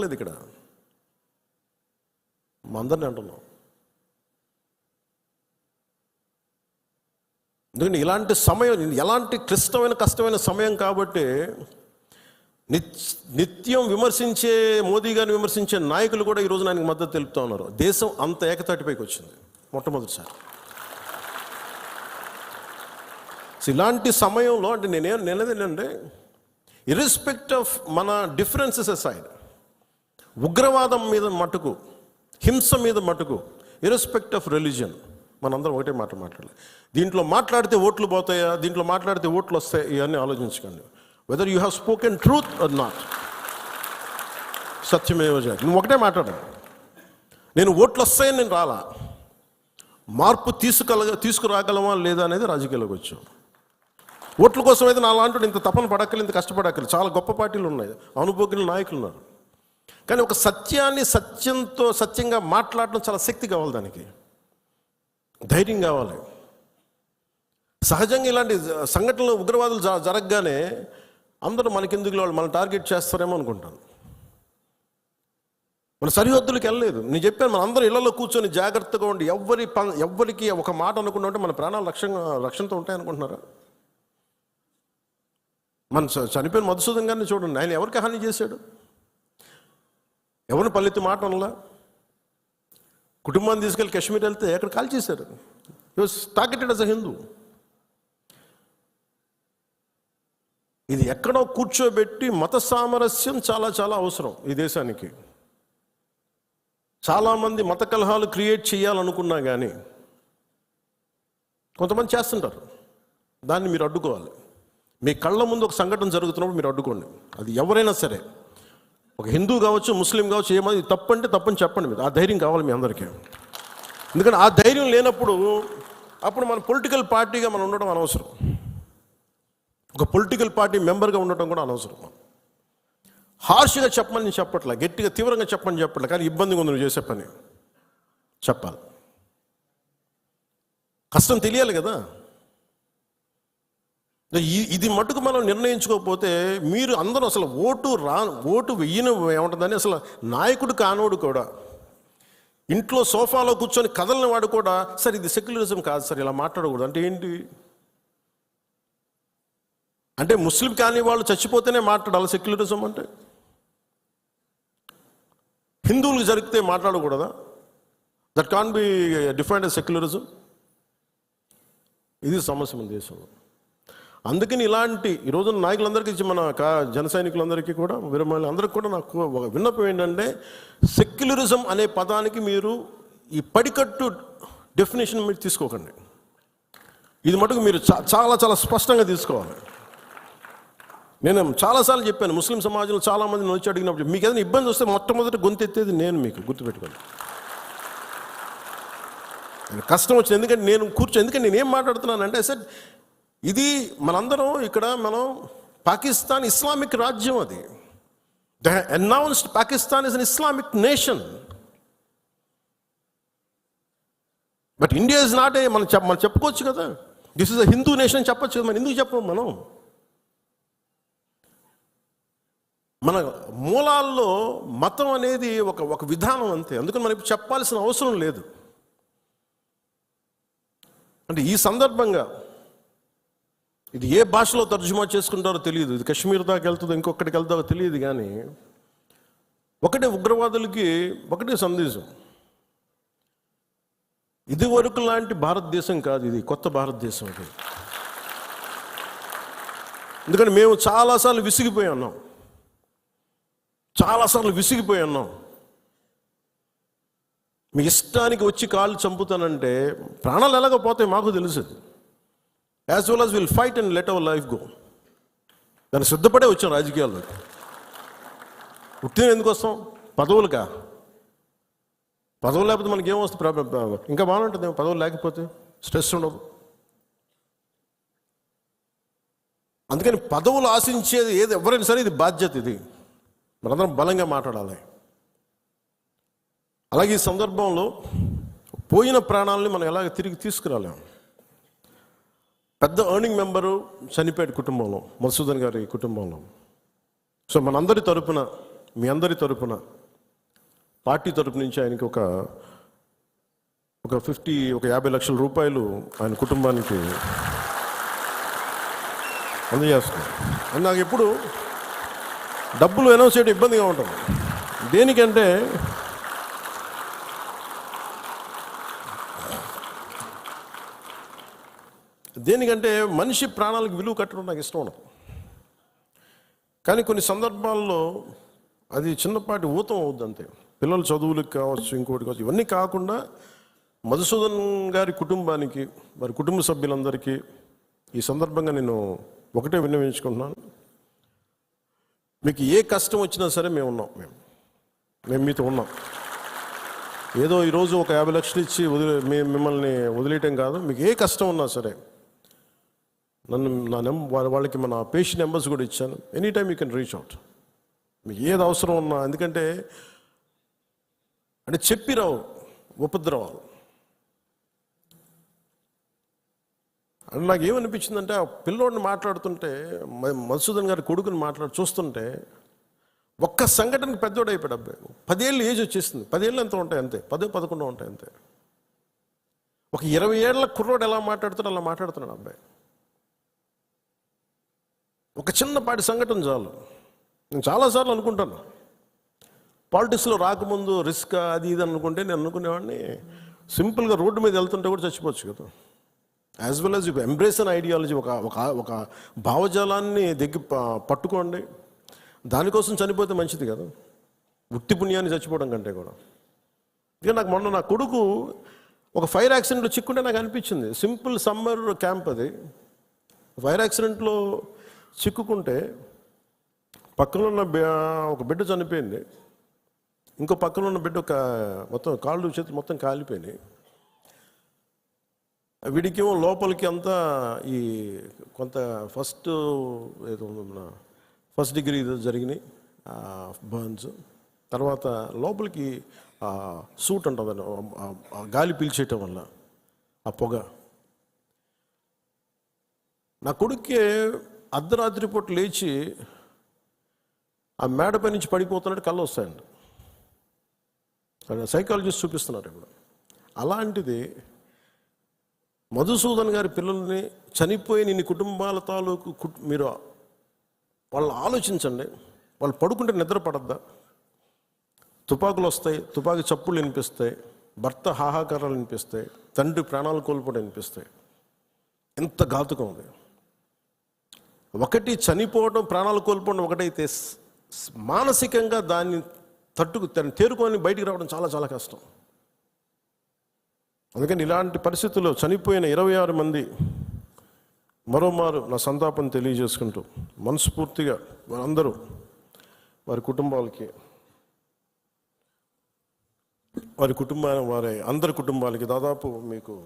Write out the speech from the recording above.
లేదు ఇక్కడ, మా అందరినీ అంటున్నాం. ఎందుకంటే ఇలాంటి సమయం, ఎలాంటి క్లిష్టమైన కష్టమైన సమయం కాబట్టి నిత్యం విమర్శించే మోదీ గారిని విమర్శించే నాయకులు కూడా ఈరోజు ఆయనకు మద్దతు తెలుపుతూ ఉన్నారు. దేశం అంత ఏకతాటిపైకి వచ్చింది మొట్టమొదటిసారి. ఇలాంటి సమయంలో అంటే నేనేదేంటంటే ఇర్రెస్పెక్ట్ ఆఫ్ మన డిఫరెన్సెస్ అసైడ్, ఉగ్రవాదం మీద మటుకు, హింస మీద మటుకు, ఇర్రెస్పెక్ట్ ఆఫ్ రిలీజియన్ మనందరం ఒకటే మాట మాట్లాడాలి. దీంట్లో మాట్లాడితే ఓట్లు పోతాయా, దీంట్లో మాట్లాడితే ఓట్లు వస్తాయి, ఇవన్నీ ఆలోచించకండి. Whether you have spoken truth or not, సత్యమేవ జయతే. నువ్వు ఒకటే మాట్లాడాలి, నేను ఓట్లు వస్తాయని నేను రాలా, మార్పు తీసుకురాగలమా లేదా అనేది రాజకీయాల్లోకి వచ్చాం. ఓట్ల కోసం అయితే నా లాంటి ఇంత తపన పడక్కలు, ఇంత కష్టపడక్కలు. చాలా గొప్ప పార్టీలు ఉన్నాయి, అనుభవజ్ఞుల నాయకులు ఉన్నారు. కానీ ఒక సత్యాన్ని సత్యంగా మాట్లాడడం చాలా శక్తి కావాలి, దానికి ధైర్యం కావాలి. సహజంగా ఇలాంటి సంఘటనలు, ఉగ్రవాదులు జరగగానే అందరూ మనకెందుకు వాళ్ళు మన టార్గెట్ చేస్తారేమో అనుకుంటాను. మన సరిహద్దులకు వెళ్ళలేదు. నేను చెప్పాను, మన అందరూ ఇళ్లలో కూర్చొని జాగ్రత్తగా ఉండి ఎవ్వరికి ఒక మాట అనుకుంటా ఉంటే మన ప్రాణాలు రక్షణతో ఉంటాయనుకుంటున్నారా? మన చనిపోయిన మధుసూదన్ గారిని చూడండి, ఆయన ఎవరికి హాని చేశాడు? ఎవరిని పల్లెత్తి మాట అనలా. కుటుంబాన్ని తీసుకెళ్ళి కాశ్మీర్ వెళ్తే ఎక్కడ కాల్ చేశారు. He was targeted as a Hindu. ఇది ఎక్కడో కూర్చోబెట్టి మత సామరస్యం చాలా చాలా అవసరం ఈ దేశానికి. చాలామంది మత కలహాలు క్రియేట్ చేయాలనుకున్నా కానీ కొంతమంది చేస్తుంటారు. దాన్ని మీరు అడ్డుకోవాలి. మీ కళ్ళ ముందు ఒక సంఘటన జరుగుతున్నప్పుడు మీరు అడ్డుకోండి. అది ఎవరైనా సరే, ఒక హిందూ కావచ్చు, ముస్లిం కావచ్చు, ఏమది తప్పంటే తప్పని చెప్పండి. మీరు ఆ ధైర్యం కావాలి మీ అందరికీ. ఎందుకంటే ఆ ధైర్యం లేనప్పుడు అప్పుడు మన పొలిటికల్ పార్టీగా మనం ఉండడం అనవసరం, ఒక పొలిటికల్ పార్టీ మెంబర్గా ఉండటం కూడా అనవసరం. హార్ష్గా చెప్పమని నేను చెప్పట్లే, గట్టిగా తీవ్రంగా చెప్పమని చెప్పట్లే, కానీ ఇబ్బందిగా ఉంది నువ్వు చేసే పని చెప్పాలి. కష్టం తెలియాలి కదా. ఇది మటుకు మనం నిర్ణయించుకోకపోతే మీరు అందరూ అసలు ఓటు వెయ్యను ఏముంటుందని, అసలు నాయకుడు కానోడు కూడా, ఇంట్లో సోఫాలో కూర్చొని కదలని వాడు కూడా, సార్ ఇది సెక్యులరిజం కాదు సార్, ఇలా మాట్లాడకూడదు అంటే ఏంటి? అంటే ముస్లిం కాని వాళ్ళు చచ్చిపోతేనే మాట్లాడాలి సెక్యులరిజం అంటే? హిందువులకు జరిగితే మాట్లాడకూడదా? That can be defined as secularism. ఇది సమస్య మన దేశంలో. అందుకని ఇలాంటి ఈరోజు నాయకులందరికీ, మన జన సైనికులందరికీ కూడా, అందరికీ కూడా నాకు ఒక విన్నపం ఏంటంటే, సెక్యులరిజం అనే పదానికి మీరు ఈ పడికట్టు డెఫినేషన్ మీరు తీసుకోకండి. ఇది మటుకు మీరు చాలా చాలా స్పష్టంగా తీసుకోవాలి. నేను చాలాసార్లు చెప్పాను, ముస్లిం సమాజంలో చాలామంది వచ్చి అడిగినప్పుడు, మీకు ఏదైనా ఇబ్బంది వస్తే మొట్టమొదటి గొంతెత్తేది నేను, మీకు గుర్తుపెట్టుకోండి. కష్టం వచ్చింది ఎందుకంటే ఎందుకంటే నేను ఏం మాట్లాడుతున్నానంటే, సార్ ఇది మనందరం ఇక్కడ మనం పాకిస్తాన్ ఇస్లామిక్ రాజ్యం, అది the announced Pakistan is an Islamic nation. But India is not a, మనం చెప్పుకోవచ్చు కదా, this is a Hindu nation చెప్పచ్చు కదా. మనం ఎందుకు చెప్పం? మన మూలాల్లో మతం అనేది ఒక విధానం అంతే. అందుకని మనం ఇప్పుడు చెప్పాల్సిన అవసరం లేదు. అంటే ఈ సందర్భంగా ఇది ఏ భాషలో తర్జుమా చేసుకుంటారో తెలియదు, ఇది కాశ్మీర్ దాకా వెళ్తుందో ఇంకొకటికి వెళ్తారో తెలియదు, కానీ ఒకటే ఉగ్రవాదులకి ఒకటే సందేశం, ఇది వరకు లాంటి భారతదేశం కాదు, ఇది కొత్త భారతదేశం. అది ఎందుకంటే మేము చాలాసార్లు విసిగిపోయి ఉన్నాం. మీ ఇష్టానికి వచ్చి కాళ్ళు చంపుతానంటే ప్రాణాలు ఎలాగపోతాయి మాకు తెలుసు. As well as will fight and let our life go. దాన్ని సిద్ధపడే వచ్చాం రాజకీయాల్లోకి. ఉట్టిన ఎందుకు వస్తాం? పదవులుగా? పదవులు లేకపోతే మనకి ఏమొస్తుంది? ఇంకా బాగుంటుంది పదవులు లేకపోతే, స్ట్రెస్ ఉండదు. అందుకని పదవులు ఆశించేది ఎవరైనా సరే ఇది బాధ్యత. ఇది మనందరం బలంగా మాట్లాడాలి. అలాగే ఈ సందర్భంలో పోయిన ప్రాణాలని మనం ఎలాగ తిరిగి తీసుకురాలేము. పెద్ద ఎర్నింగ్ మెంబరు చనిపోయాడు కుటుంబంలో, మధుసూదన్ గారి కుటుంబంలో. సో మనందరి తరపున మీ అందరి తరపున పార్టీ తరపు నుంచి ఆయనకి ఒక 50 లక్షల రూపాయలు ఆయన కుటుంబానికి అందజేస్తున్నాను. అని నాకు ఎప్పుడు డబ్బులు అనౌన్స్ చేయడం ఇబ్బందిగా ఉంటుంది. దేనికంటే మనిషి ప్రాణాలకు విలువ కట్టడం నాకు ఇష్టం ఉండదు. కానీ కొన్ని సందర్భాల్లో అది చిన్నపాటి ఊతం అవుద్ది అంతే. పిల్లల చదువులకు కావచ్చు, ఇంకోటి కావచ్చు. ఇవన్నీ కాకుండా మధుసూదన్ గారి కుటుంబానికి, వారి కుటుంబ సభ్యులందరికీ ఈ సందర్భంగా నేను ఒకటే విన్నవించుకుంటున్నాను. మీకు ఏ కష్టం వచ్చినా సరే మేము ఉన్నాం. మేము మీతో ఉన్నాం. ఏదో ఈరోజు ఒక 50 లక్షలు ఇచ్చి మిమ్మల్ని వదిలేయటం కాదు. మీకు ఏ కష్టం ఉన్నా సరే వాళ్ళకి మన పేషెంట్ నెంబర్స్ కూడా ఇచ్చాను. Any time you can reach out. మీకు ఏది అవసరం ఉన్నా. ఎందుకంటే చెప్పి రావు ఉపద్రవాలు. అని నాకు ఏమనిపించిందంటే, ఆ పిల్లోడిని మాట్లాడుతుంటే, మధుసూదన్ గారి కొడుకుని చూస్తుంటే ఒక్క సంఘటనకి పెద్దోడు అయిపోయాడు అబ్బాయి. 10 ఏళ్ళు ఏజ్ వచ్చేసింది. 10 ఏళ్ళు ఎంత ఉంటాయి అంతే, 10-11 ఉంటాయి అంతే. ఒక 20 ఏళ్ల కుర్రోడు ఎలా మాట్లాడుతాడో అలా మాట్లాడుతున్నాడు అబ్బాయి. ఒక చిన్నపాటి సంఘటన చాలు. నేను చాలాసార్లు అనుకుంటాను, పాలిటిక్స్లో రాకముందు రిస్క్ అది ఇది అనుకుంటే నేను అనుకునేవాడిని సింపుల్గా రోడ్డు మీద వెళ్తుంటే కూడా చచ్చిపోవచ్చు కదా. As well as you embrace an ideology. ఒక భావజాలాన్ని పట్టుకోండి. దానికోసం చనిపోతే మంచిది కదా, ఉత్తి పుణ్యాన్ని చచ్చిపోవడం కంటే కూడా. ఇక నాకు మొన్న నా కొడుకు ఒక ఫైర్ యాక్సిడెంట్లో చిక్కుంటే నాకు అనిపించింది. సింపుల్ సమ్మర్ క్యాంప్ అది. ఫైర్ యాక్సిడెంట్లో చిక్కుకుంటే పక్కన ఉన్న ఒక బిడ్డ చనిపోయింది. ఇంకో పక్కన ఉన్న బిడ్డ మొత్తం కాళ్ళు చేతులు మొత్తం కాలిపోయినాయి. వీడికేమో లోపలికి అంతా ఈ కొంత ఫస్ట్ డిగ్రీ జరిగినాయి బర్న్స్. తర్వాత లోపలికి సూట్ అంటుందని గాలి పీల్చేయటం వల్ల ఆ పొగ. నా కొడుక్కి అర్ధరాత్రి పూట లేచి ఆ మేడపై నుంచి పడిపోతున్నట్టు కళ్ళు వస్తాయండి. సైకాలజిస్ట్ చూపిస్తున్నారు ఇప్పుడు. అలాంటిది మధుసూదన్ గారి పిల్లల్ని చనిపోయిన ఇన్ని కుటుంబాల తాలూకు మీరు వాళ్ళు ఆలోచించండి. వాళ్ళు పడుకుంటే నిద్ర పడద్దా? తుపాకులు వస్తాయి, తుపాకీ చప్పుళ్ళు వినిపిస్తాయి, భర్త హాహాకారాలు వినిపిస్తాయి, తండ్రి ప్రాణాలు కోల్పోవడం వినిపిస్తాయి. ఎంత ఘాతుకం అది. ఒకటి చనిపోవడం, ప్రాణాలు కోల్పోవడం ఒకటైతే, మానసికంగా దాన్ని తేరుకొని బయటికి రావడం చాలా చాలా కష్టం. అందుకని ఇలాంటి పరిస్థితుల్లో చనిపోయిన 26 మంది మరోమారు నా సంతాపం తెలియజేసుకుంటూ మనస్ఫూర్తిగా వారందరూ వారి అందరి కుటుంబాలకి దాదాపు మీకు